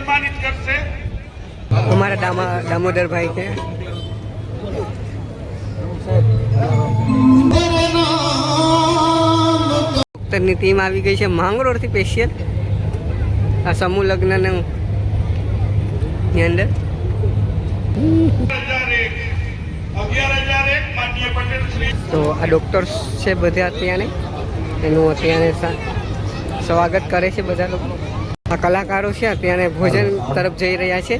સન્માનિત કરશે અમારા દામોદરભાઈ છે. ડોક્ટરની ટીમ આવી ગઈ છે માંગરોળથી સ્પેશિયલ આ સમૂહ લગ્નની અંદર. તો આ ડૉક્ટર્સ છે બધા અત્યારે એનું અત્યારે સ્વાગત કરે છે બધા લોકો. આ કલાકારો છે અત્યારે ભોજન તરફ જઈ રહ્યા છે.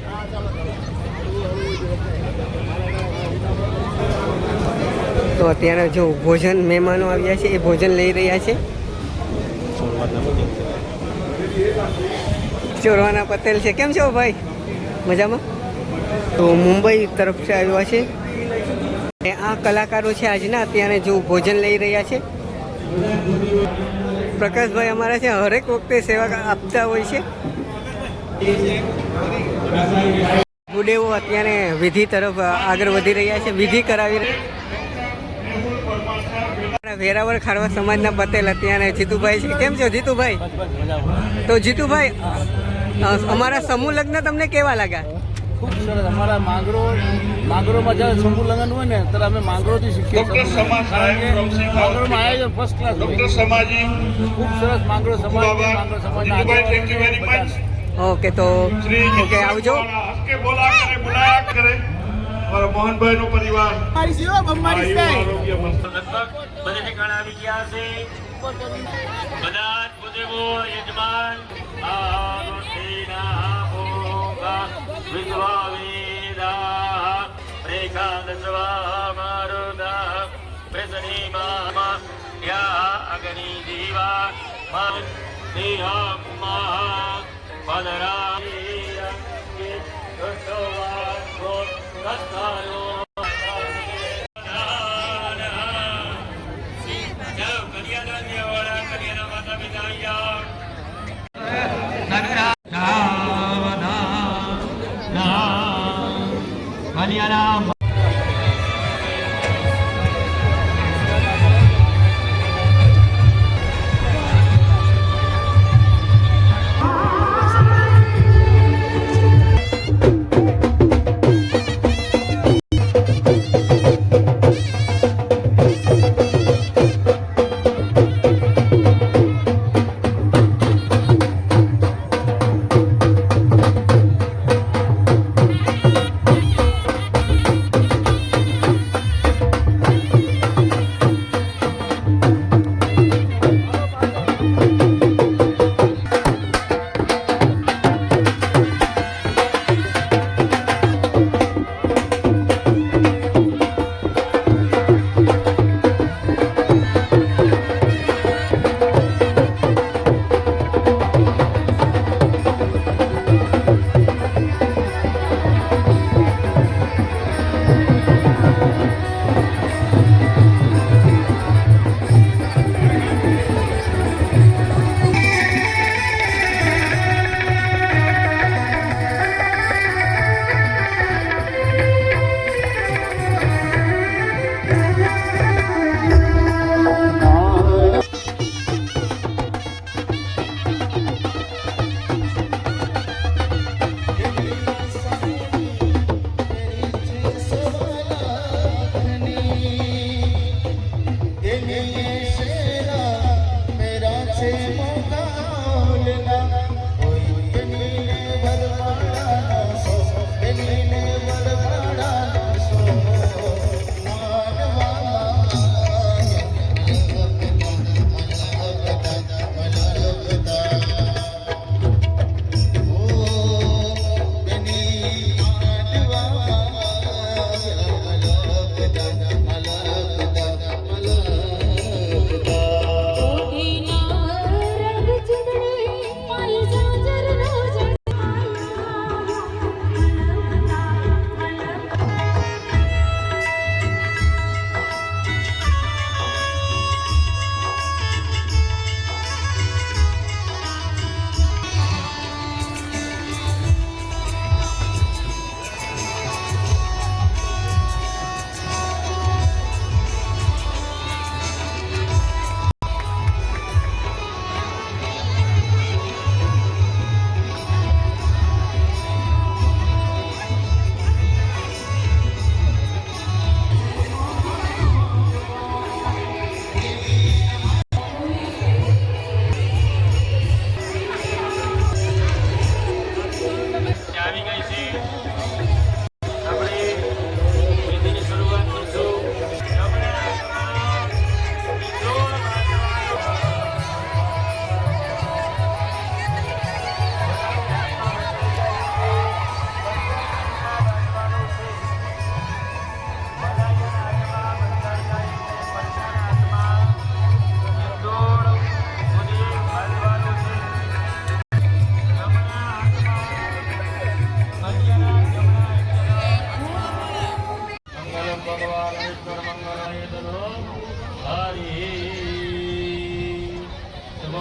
તો અત્યારે જો ભોજન મહેમાનો આવ્યા છે એ ભોજન લઈ રહ્યા છે. ચોરવાના પટેલ છે. કેમ છો ભાઈ? મજામાં? તો મુંબઈ તરફથી આવ્યા છે. આ કલાકારો છે આજના અત્યારે જો ભોજન લઈ રહ્યા છે. પ્રકાશભાઈ અમારા છે હરેક વખતે સેવા આપતા હોય છે. ગુડેવો અત્યારે વિધિ તરફ આગળ વધી રહ્યા છે. વિધિ કરાવી વેરાવળ ખારવા સમાજના પટેલ અત્યારે જીતુભાઈ છે. કેમ છો જીતુભાઈ? તો જીતુભાઈ અમારા સમૂહ લગ્ન તમને કેવા લાગ્યા? ખૂબ સરસ. અમારા માંગરોમાં જ્યારે સમૂહ લગ્ન હોય ને ત્યારે અમે માંગરોથી શીખીએ. માંગરોમાં આયોજન ફર્સ્ટ ક્લાસ. ખૂબ સરસ માંગરો સમાજ. ઓકે તો ઓકે આવજો. મોહનભાઈ નો પરિવાર બધા ઠેકાણા આવી ગયા છે. બધા જ મુદેવો યજમાન વિશ્વાવેદા રેખાદસ્વા મારુદા પ્રસનીમા યા અગ્નિ જીવા મન દેહમ્મા પદરાય કૃષ્ણવાન ગોત કસ્તારો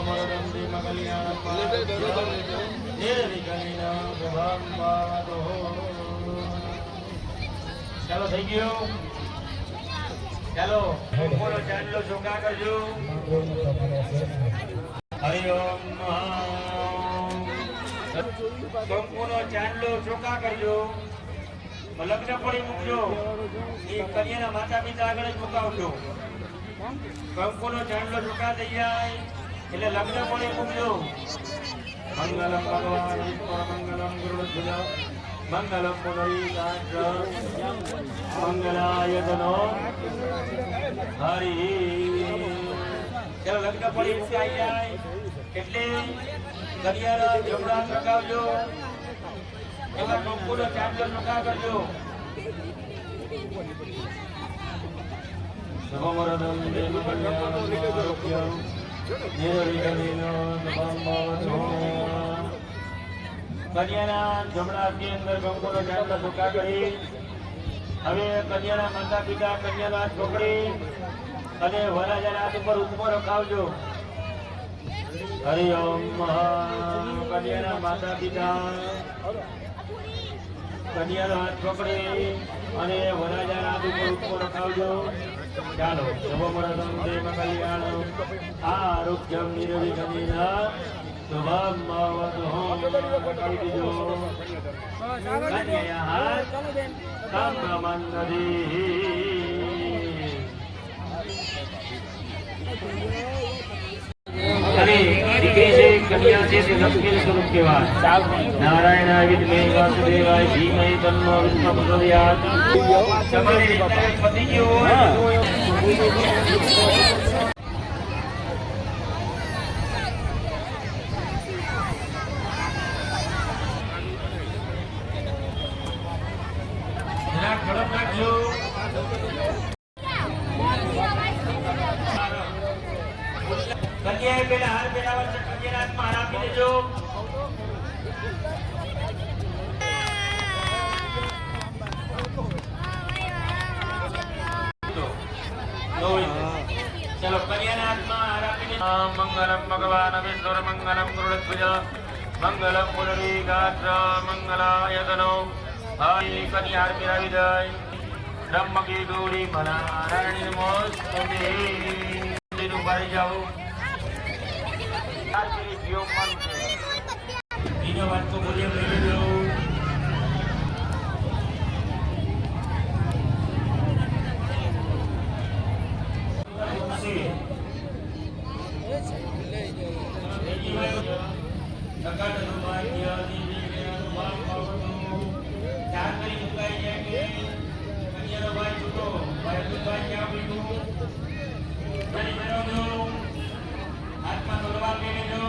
શુભમરદમ દેવ કલ્યાણમ નિર્વિઘ્નેન શુભમ ભવતુ. ચાલો થઈ ગયું. ચાલો બોલો ચાંદલો ચોકા કરજો. હરિ ઓમ કંકુનો ચાંદલો ચોકા કરજો. લગ્ન પડી મૂકજો. એ કન્યાના માતા પિતા આગળ જ મુકાવજો. કંકુનો ચાંદલો ચોકા થઈ જાય એટલે લગ્ન પડી મૂકજો. મંગલમ ભગવાન વિષ્ણુ મંગલમ ગુરુધ્વજ મંગલમ પુનરીકાંચ મંગલાય તનો હરિ. ચાલો લગ્ન પડી મુકાઈ જાય એટલે કન્યાના જમણા ચકાવજો. એમાં કંકુનો ચાંદલો ચોકા કરજો. શુભમરદમ દેવ કલ્યાણમ નિર્વિઘ્નેન શુભમ ભવતુ. કન્યાના જમણા હાથની અંદર કંકુનો ચાંદલો ચોકા કરી હવે કન્યાના માતા પિતા કન્યાનો હાથ પકડી અને વરરાજાના હાથ ઉપર ઉત્મો રખાવજો. હરિ ઓમ. કન્યાના માતા પિતા કન્યાનો હાથ પકડી અને વરરાજાના હાથ ઉપર ઉત્મો રખાવજો. ચાલો શુભમરદમ દેવ કલ્યાણમ આરોગ્યમ નિર્વિઘ્નેન શુભમ ભવતુ. કરી દીજો. કન્યા હાથ સંભ્રમંદધી. અને દીકરી છે કન્યા છે તે લક્ષ્મી સ્વરૂપ કહેવાય. નારાયણ વિદ્મહે વાસુદેવાય ધીમહિ તન્નો વિષ્ણુ પ્રચોદયાત. તમારી રીતના પતિ ગયો હોય જરા ઝડપ રાખજો. કન્યાએ પેલા હાર પહેરાવા છે. કન્યાના હાથમાં હાર આપી દેજો. ચલો કન્યાના હાથમાં હાર આપી દેજો. મંગલમ ભગવાન વિષ્ણુ મંગલમ ગુરુધ્વજ મંગલમ પુનરીકાંચ મંગલાય તનો. હરિ કન્યા હાર પહેરાવી જાય. બ્રહ્મ કીધુરી ભલા નારાયણ નમોસ્તુતે. ઉભારી જાઓ. બીજો વાત તો બોલીએ લઈ લેજો. હાથમાં તલવાર લઈ લેજો.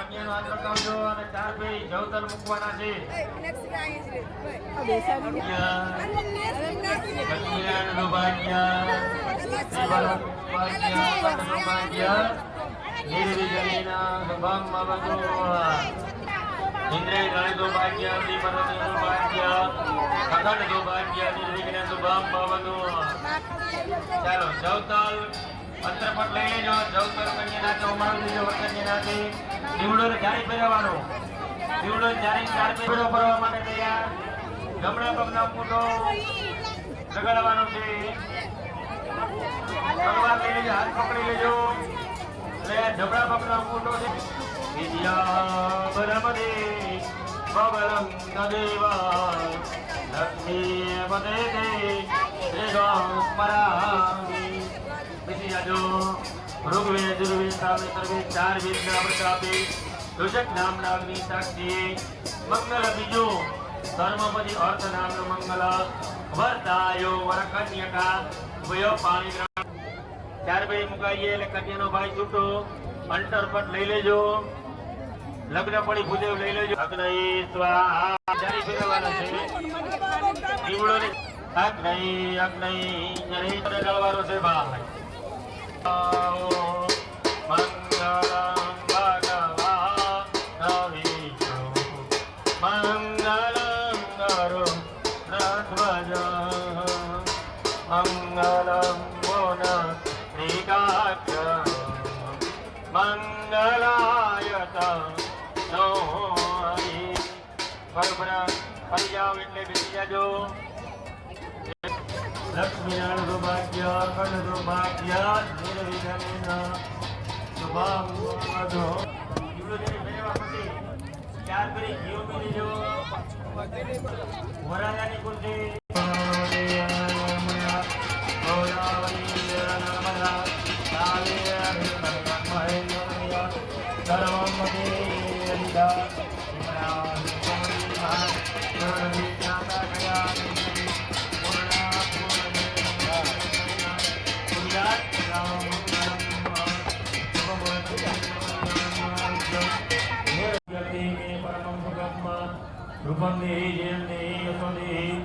કન્યાનો હાથ રખાવજો અને ચાર ભાઈ જવતર મૂકવાના છે. ઇન્દ્રિય ગણિતો ભાગ્ય શ્રીપતિ ભાગ્ય અખંડ સૌભાગ્ય નિર્વિઘ્ન શુભમ ભવતુ. ચાલો જવતલ પત્રપટ લઈ લેજો. જવતર કન્યાના ચૌમાણ લેજો. કન્યાનાથી દીવડો જારી પહેરવાનો. દીવડો જારી ચાર પહેરો ભરવા માટે તૈયાર. જમણા પગનો અંગૂઠો લગાડવાનો છે. ભગવાન લઈ લેજો. હાથ પકડી લેજો. એટલે જમણા પગનો અંગૂઠો છે. વિદ્યા બરમદે બબલમ નદેવા લક્ષ્મી પદે દે સ્મરામિ. બેસી જાજો. ઋગ્વેદ યજુર્વેદ સામવેદ સર્વેદ 4 વેદના પ્રતાપે ઋષક નામના અગ્નિ સાક્ષી મંગલ બીજું ધર્મપતિ અર્થ નામનું મંગલ વર્તાયો વરકન્યકા ઉભયો પાણી ગ્રહણ. 4 બેડી મુકાઈએ એટલે કન્યાનો ભાઈ છૂટો અંતરપટ લઈ લેજો. લગ્ન પડી ભૂદેવ લઈ લેજો. અગ્નિ સ્વાહા જારી ફેરવવાનો છે. દીવડો ને અગ્નિ અગ્નિ જરી ડળવાનો છે ભાઈ. મંગલમ ભગવાન વિષ્ણુ મંગલમ ગરુડધ્વજ મંગલમ મોન શ્રીકાક્ષ મંગલાયત નો હરિ. બરોબર ફરી જાઓ એટલે બેસી જાજો. લક્ષ્મીનારાયણ સૌભાગ્ય અખંડ સૌભાગ્ય નિર્વિઘ્નેન શુભમ ભવતુ. જીવડો જેને ફેરવા પછી 4 કરી જીવ મેળી જો. વરાજાની કુંડી રૂપમ દેહી જેમ દેહી યશો દેહી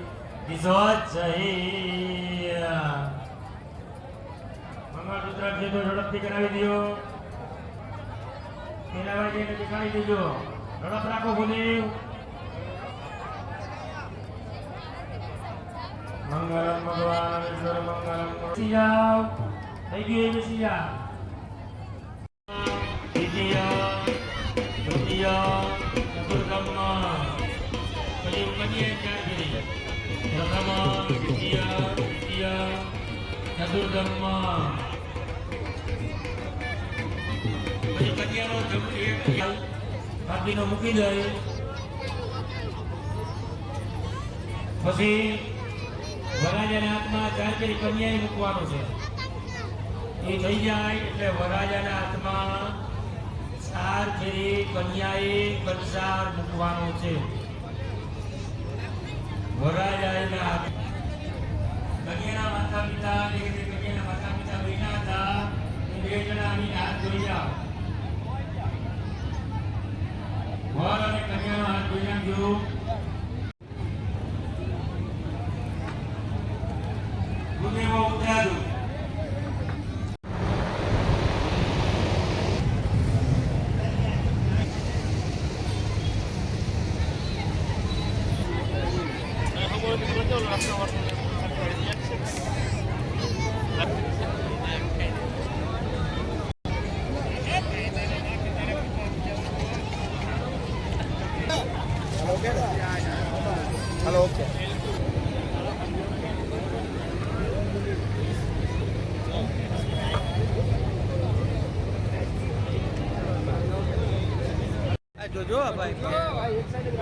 દિશોચ્ચહી. મંગળસૂત્ર છે તો ઝડપથી કરાવી દો. પેલા વાગે એને દેખાડી દેજો. ઝડપ રાખો ભૂદેવ. મંગલમ ભગવાન ઈશ્વર મંગલમ. બેસી જાઓ. થઈ ગયું એ બેસી જા. દ્વિતીય તૃતીય ચતુર્થમ પછી કન્યા 4 કરી. પ્રથમ દ્વિતીય તૃતીય ચતુર્થમ પછી કન્યાનો બાકીનો મૂકી દે. પછી વરાજાના હાથમાં 4 કરી કન્યાએ મૂકવાનો છે. એ થઈ જાય એટલે વરાજાના હાથમાં 4 ફેરી કન્યાએ કંસાર મૂકવાનો છે. વરાજાના કન્યાના માતા પિતા વિના હતા એ 2 જણાની હાથ જોઈ જાઓ. વર અને કન્યાનો હાથ જોઈ નાખજો. ગુનેવો ઉતારો. Hello, okay. જોજો ભાઈ એક સાઈડ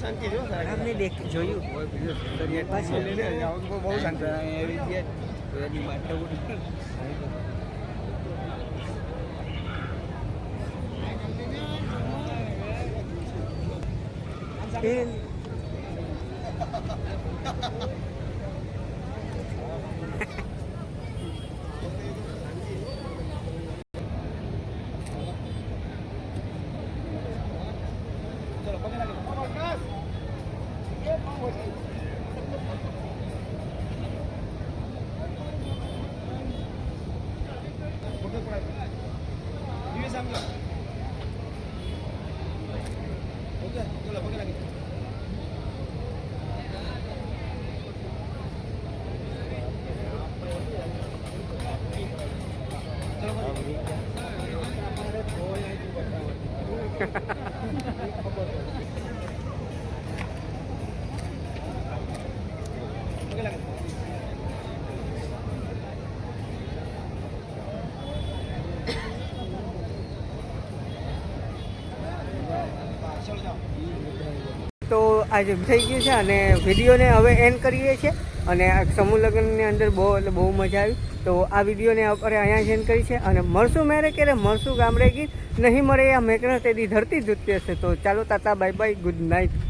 શાંતિ જો જોયું બહુ શાંતિ તો આજે થઈ ગયું છે અને વિડીયોને હવે એન્ડ કરીએ છીએ અને આ સમૂહ લગ્નની અંદર બહુ એટલે બહુ મજા આવી. તો આ વિડીયોને આપણે અહીંયા જ એન્ડ કરી છે અને મળશું મેરે ક્યારે મળશું ગામડે ગીત નહીં મળે આ મેકના તેની ધરતી જુતી હશે. તો ચાલો તાતા બાય બાય ગુડ નાઇટ.